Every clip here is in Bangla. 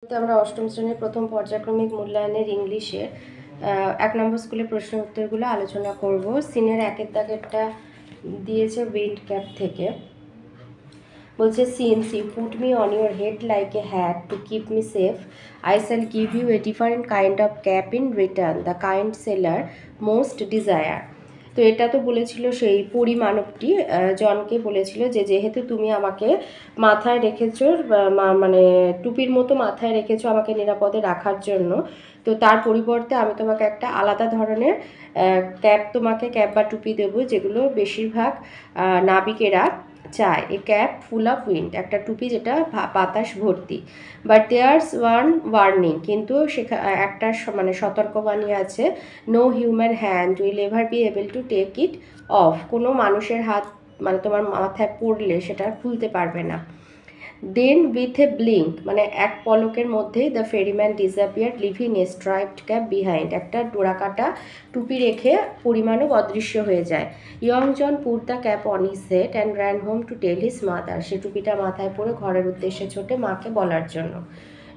তো আমরা অষ্টম শ্রেণীর প্রথম পর্যায়ক্রমিক মূল্যায়নের ইংলিশে 1 নম্বর স্কুলের প্রশ্ন উত্তরগুলো আলোচনা করব। সিনের একের দাগেরটা দিয়েছে উইন্ড ক্যাপ থেকে। বলছে, since you put me on your head like a hat to keep me safe, I shall give you a different kind of cap in return, the kind sailor most desire. তো এটা তো বলেছিল সেই পরিমাণবটি জনকে বলেছিল যে যেহেতু তুমি আমাকে মাথায় রেখেছো, মানে টুপির মতো মাথায় রেখেছো আমাকে নিরাপদে রাখার জন্য, তো তার পরিবর্তে আমি তোমাকে একটা আলাদা ধরনের ক্যাপ বা টুপি দেবো যেগুলো বেশিরভাগ নাবিকেরা চায়। A cap full of wind, একটা টুপি যেটা বাতাস ভর্তি। বাট দেয়ার্স ওয়ান ওয়ার্নিং, কিন্তু একটা মানে সতর্কবাণী আছে। No human hand will ever be able to take it off, কোনো মানুষের হাত মানে তোমার মাথায় পড়লে সেটা খুলতে পারবে না। দেন উইথ এ ব্লিঙ্ক, মানে এক পলকের মধ্যেই the ferryman disappear leaving a striped cap behind, একটা ডোরাকাটা টুপি রেখে পরিমাণও অদৃশ্য হয়ে যায়। Young John put the cap on his head and ran home to tell his mother, সে টুপিটা মাথায় পরে ঘরের উদ্দেশ্যে ছোটে মাকে বলার জন্য।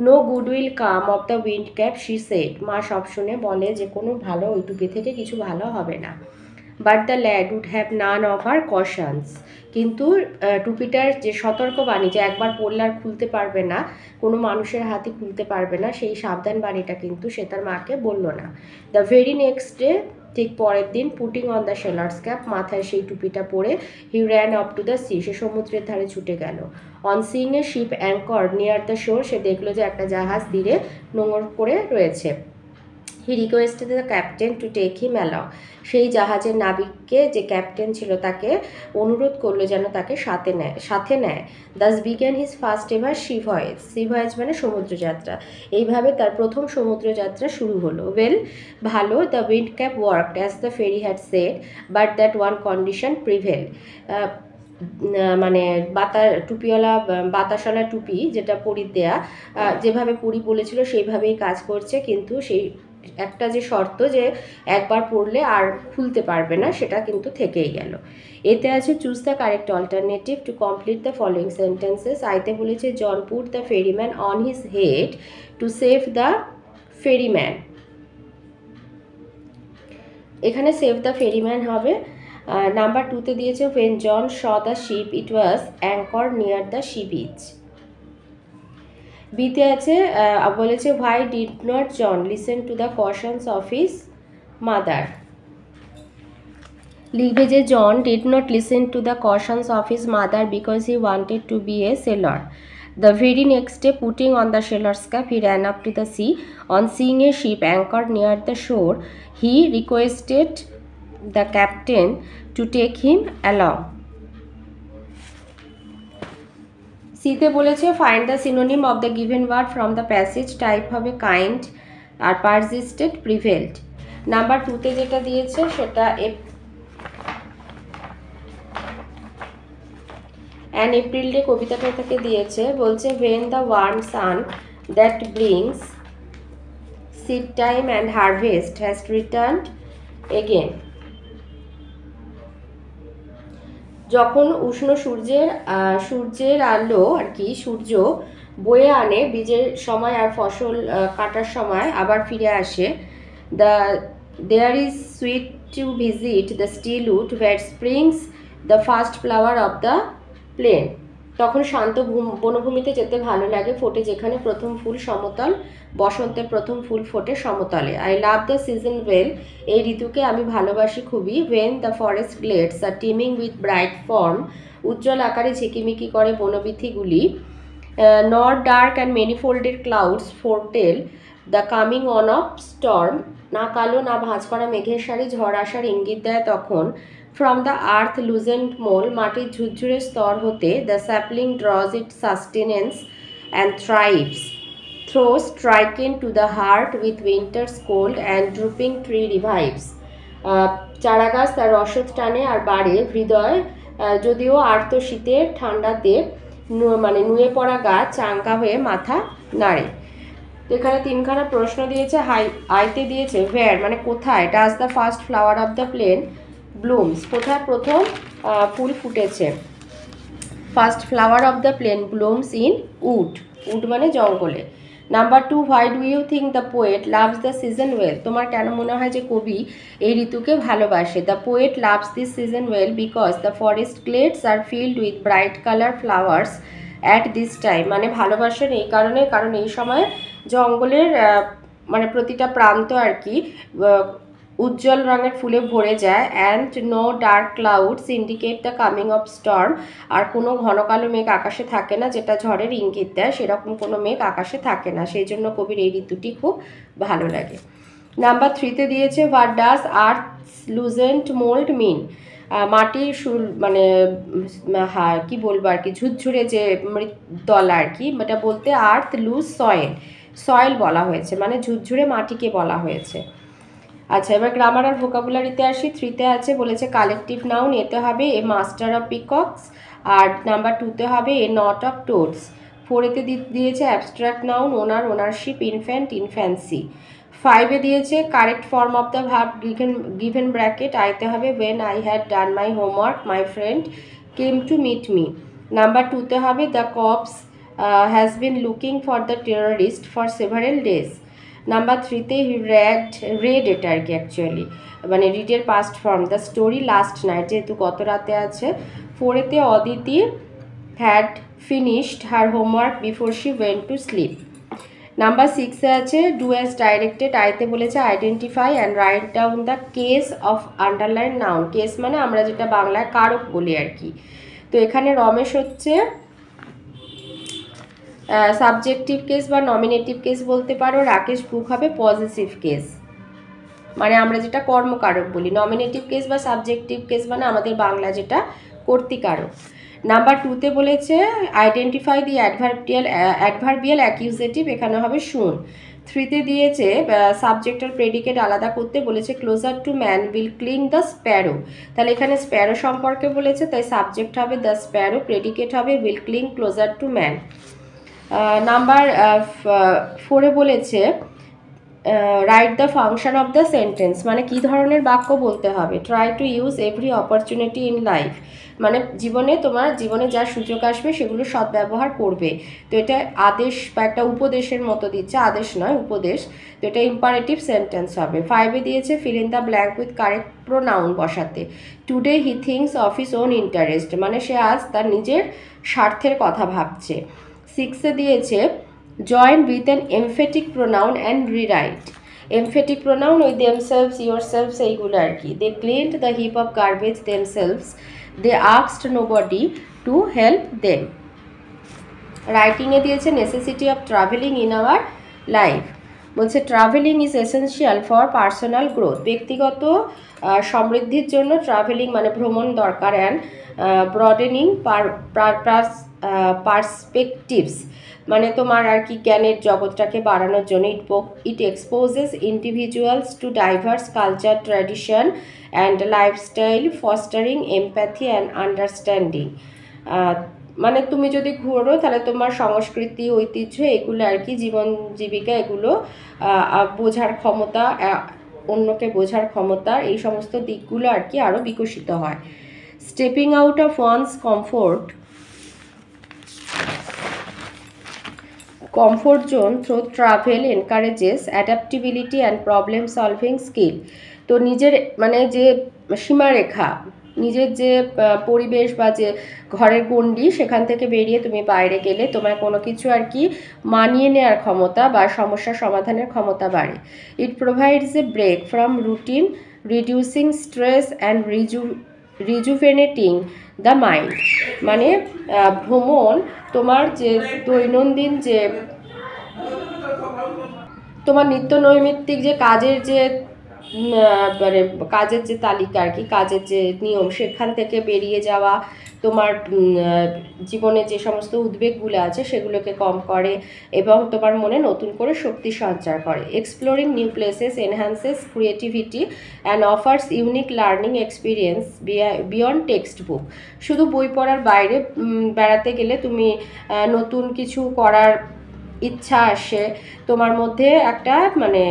No good will come of the wind cap, she said, মা সব শুনে বলে যে কোনো ভালো ওই টুপি থেকে কিছু ভালো হবে না। But the lad would have none of her cautions, কিন্তু টুপিটার যে সতর্কবাণী যে একবার পরলে আর খুলতে পারবে না, কোনো মানুষের হাতে খুলতে পারবে না, সেই সাবধান বাণীটা কিন্তু সে তার মাকে বলল না। দ্য ভেরি নেক্সট ডে, ঠিক পরের দিন, putting on the sailor's cap, মাথায় সেই টুপিটা পরে, he ran up to the sea, সে সমুদ্রের ধারে ছুটে গেল। On seeing a ship anchor near the shore, সে দেখলো যে একটা জাহাজ তীরে নোঙর করে রয়েছে। He requested the captain to take him along, সেই জাহাজের নাবিককে, যে ক্যাপ্টেন ছিল, তাকে অনুরোধ করলো যেন তাকে সাথে নেয়। Das began his first ever C voice, C voice মানে সমুদ্রযাত্রা। এইভাবে তার প্রথম সমুদ্রযাত্রা শুরু হলো। ওয়েল, ভালো, the wind cap worked as the fairy had said, but that one condition prevail, মানে টুপিওয়ালা বাতাসওয়ালা টুপি যেটা পরীর দেয়া, যেভাবে পরী বলেছিল সেইভাবেই কাজ করছে, কিন্তু সেই একটা যে শর্ত যে একবার পড়লে আর খুলতে পারবে না, সেটা কিন্তু থেকেই গেল। এতে আছে choose the correct alternative to complete the following sentences. আইতে বলেছে John put the ferryman on his head to save the ferryman, এখানে সেভ দ্য ফেরিম্যান হবে। নাম্বার 2তে দিয়েছে when John saw the ship it was anchored near the sea beach। বিতে আছে বলেছে why did not John listen to the cautions of his mother, লিখবে যে John did not listen to the cautions of his mother because he wanted to be a sailor। The very next day, putting on the sailor's cap, he ran up to the sea. On seeing a ship anchored near the shore, he requested the captain to take him along। সিতে বলেছে find the synonym of the given word from the passage, type হবে kind আর persisted prevailed। নাম্বার 2তে যেটা দিয়েছে সেটা অ্যান এপ্রিল ডে কবিতাটা থেকে দিয়েছে। বলছে when the warm sun that brings seed time and harvest has returned again, যখন উষ্ণ সূর্যের আলো আর কি, সূর্য বয়ে আনে বীজের সময় আর ফসল কাটার সময় আবার ফিরে আসে। There is sweet to visit the still wood where springs the first flower of the plain, তখন শান্ত বনভূমিতে যেতে ভালো লাগে, ফোটে যেখানে প্রথম ফুল সমতল, বসন্তের প্রথম ফুল ফোটে সমতলে। I love the season well, এই ঋতুকে আমি ভালোবাসি খুবই। When the forest glades are teeming with bright form, উজ্জ্বল আকারে ঝিকিমিকি করে বনবিথিগুলি। Nor dark and manifolded clouds foretell the coming on of storm, না কালো না ভাঁজ করা মেঘের সারি ঝড় আসার ইঙ্গিত দেয় তখন। ফ্রম দ্য আর্থ লুজেন্ড মোল, মাটির ঝুরঝুরে স্তর হতে, the sapling draws its sustenance and thrives, though stricken to the heart with winter's cold and drooping tree revives, চারাগাছ তার রসদ টানে আর বাড়ে হৃদয়, যদিও আর্ত শীতের ঠান্ডাতে মানে নুয়ে পড়া গাছ চাঙ্গা হয়ে মাথা নাড়ে। তো এখানে 3খানা প্রশ্ন দিয়েছে। আইতে দিয়েছে where মানে কোথায়, does the first flower of the plain blooms, কোথায় প্রথম ফুল ফুটেছে। First flower of the plain blooms in wood, wood মানে জঙ্গলে। Number 2, why do you think the poet loves the season well? তোমার কেন মনে হয় যে কবি এই ঋতুকে ভালোবাসে? The poet loves this season well because the forest glades are filled with bright colour flowers at this time. মানে ভালোবাসেন এই কারণে, কারণ এই সময় জঙ্গলের মানে প্রতিটা প্রান্ত আর কি উজ্জ্বল রঙের ফুলে ভরে যায়। And no dark clouds indicate the coming of storm. আর কোনো ঘন কালো মেঘ আকাশে থাকে না যেটা ঝড়ের ইঙ্গিত দেয়, সেরকম কোনো মেঘ আকাশে থাকে না, সেই জন্য কবির এই ঋতুটি খুব ভালো লাগে। নাম্বার 3-তে দিয়েছে হোয়াট ডাজ আর্থস লুজেন্ট মোল্ড মিন? মাটির মানে কি বলবো আর কি, ঝুরঝুরে যে দলা আর কি, এটা বলতে আর্থ লুজ সয়েল, সয়েল বলা হয়েছে, মানে ঝুরঝুরে মাটিকে বলা হয়েছে। আচ্ছা, এবার গ্রামার আর ভোকাবুলারিতে আসি। 3-তে আছে বলেছে কালেকটিভ নাউন, এতে হবে এ মাস্টার অফ পিকক্স, আর নাম্বার 2-তে হবে এ নট অফ টোডস। 4-এতে দিয়েছে abstract noun, owner, ownership, infant, infancy. 5-এ দিয়েছে correct form of the verb given bracket, আইতে হবে when I had done my homework my friend came to meet me. Number 2-তে হবে the cops has been looking for the terrorist for several days. Number 3-তে রেড এটা আর কি, অ্যাকচুয়ালি মানে রিডের past form, the story last night, যেহেতু গত রাতে আছে। 4-এতে Aditi had finished her homework before she went to sleep. Number 6-এ আছে ডু অ্যাজ ডাইরেক্টেড, আইতে বলেছে identify and write down the case of underline noun. Case মানে আমরা যেটা বাংলায় কারক বলি আর কি। তো এখানে রমেশ হচ্ছে সাবজেক্টিভ কেস বা নমিনেটিভ কেস বলতে পারো, রাকেশ বুক হবে পজিটিভ কেস, মানে আমরা যেটা কর্মকারক বলি। নমিনেটিভ কেস বা সাবজেক্টিভ কেস মানে আমাদের বাংলা যেটা কর্তৃকারক। নাম্বার 2-তে বলেছে আইডেন্টিফাই দি অ্যাডভার্বিয়াল অ্যাকিউজেটিভ, এখানে হবে শুন। 3-তে দিয়েছে সাবজেক্ট আর প্রেডিকেট আলাদা করতে বলেছে closer to man will cling the sparrow, তাহলে এখানে স্প্যারো সম্পর্কে বলেছে, তাই সাবজেক্ট হবে দ্য স্প্যারো, প্রেডিকেট হবে will cling closer to man. Number 4-এ বলেছে write the function of the sentence, মানে কী ধরনের বাক্য বলতে হবে। Try to use every opportunity in life, মানে তোমার জীবনে যা সুযোগ আসবে সেগুলো সদ্ব্যবহার করবে। তো এটা আদেশ বা একটা উপদেশের মতো দিচ্ছে, আদেশ নয় উপদেশ, তো এটা ইম্পারেটিভ সেন্টেন্স হবে। 5-এ দিয়েছে fill in the blank with correct pronoun বসাতে। Today he thinks of his own interest, মানে সে আজ তার নিজের স্বার্থের কথা ভাবছে। 6-এ দিয়েছে join with an emphatic pronoun and rewrite. Emphatic pronoun ওই দেমসেলভস, ইয়োরসেলভস এইগুলো আর কি। They cleaned the heap of garbage themselves, they asked nobody to help them. রাইটিংয়ে দিয়েছে necessity of travelling in our life, বলছে travelling is essential for personal growth, ব্যক্তিগত সমৃদ্ধির জন্য ট্রাভেলিং মানে ভ্রমণ দরকার। অ্যান্ড ব্রডেনিং পার্সপেক্টিভস, মানে তোমার আর কি জ্ঞানের জগৎটাকে বাড়ানোর জন্য। It exposes individuals to diverse culture, tradition and lifestyle, fostering empathy and understanding. মানে তুমি যদি ঘোরো তাহলে তোমার সংস্কৃতি, ঐতিহ্য এগুলো আর কি, জীবন জীবিকা এগুলো বোঝার ক্ষমতা, অন্যকে বোঝার ক্ষমতা, এই সমস্ত দিকগুলো আর কি আরও বিকশিত হয়। Stepping out of one's comfort zone through travel encourages adaptability and problem solving skill। তো নিজের মানে যে সীমারেখা, নিজের যে পরিবেশ বা যে ঘরের গণ্ডি, সেখান থেকে বেরিয়ে তুমি বাইরে গেলে তোমার কোনো কিছু আর কি মানিয়ে নেওয়ার ক্ষমতা বা সমস্যা সমাধানের ক্ষমতা বাড়ে। It provides a break from routine, reducing stress and rejuvenating the mind, মানে ভ্রমণ তোমার যে দৈনন্দিন যে তোমার নিত্য নৈমিত্তিক যে কাজের যে মানে কাজের যে তালিকা আর কি, কাজের যে নিয়ম, সেখান থেকে বেরিয়ে যাওয়া, তোমার জীবনে যে সমস্ত উদ্বেগগুলো আছে সেগুলোকে কম করে এবং তোমার মনে নতুন করে শক্তি সঞ্চার করে। Exploring new places enhances creativity and offers unique learning experience beyond text book. শুধু বই পড়ার বাইরে বেড়াতে গেলে তুমি নতুন কিছু করার ইচ্ছা আসে, তোমার মধ্যে একটা মানে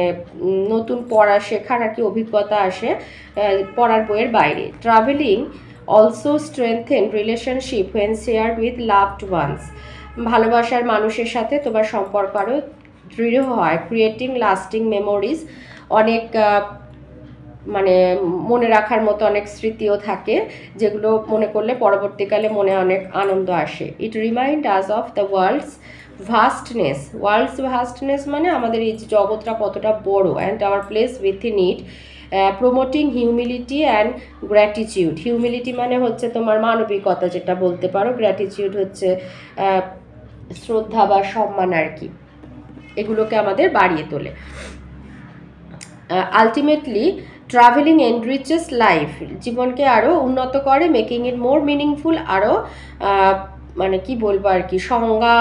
নতুন পড়া শেখার আর কি অভিজ্ঞতা আসে পড়ার বইয়ের বাইরে। Travelling also strengthen relationship when share with loved ones, ভালোবাসার মানুষের সাথে তোমার সম্পর্ক আরও দৃঢ় হয়, ক্রিয়েটিং লাস্টিং মেমোরিজ, অনেক মানে মনে রাখার মতো অনেক স্মৃতিও থাকে যেগুলো মনে করলে পরবর্তীকালে মনে অনেক আনন্দ আসে। It remind us of the world's vastness মানে আমাদের এই জগৎটা কতটা বড়, and our place within it, promoting humility and gratitude. Humility মানে হচ্ছে তোমার মানবিকতা যেটা বলতে পারো, গ্র্যাটিটিউড হচ্ছে শ্রদ্ধা বা সম্মান আর কি, এগুলোকে আমাদের বাড়িয়ে তোলে। আলটিমেটলি ট্রাভেলিং এনরিচেস লাইফ, জীবনকে আরও উন্নত করে, মেকিং ইট মোর মিনিংফুল, আরও মানে কি বলবো আর কি, সংজ্ঞা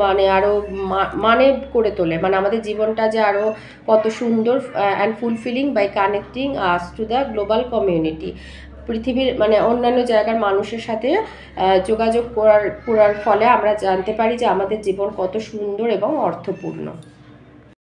মানে আরও মানে করে তোলে, মানে আমাদের জীবনটা যে আরও কত সুন্দর and fulfilling by connecting us to the global community. পৃথিবীর মানে অন্যান্য জায়গার মানুষের সাথে যোগাযোগ করার ফলে আমরা জানতে পারি যে আমাদের জীবন কত সুন্দর এবং অর্থপূর্ণ।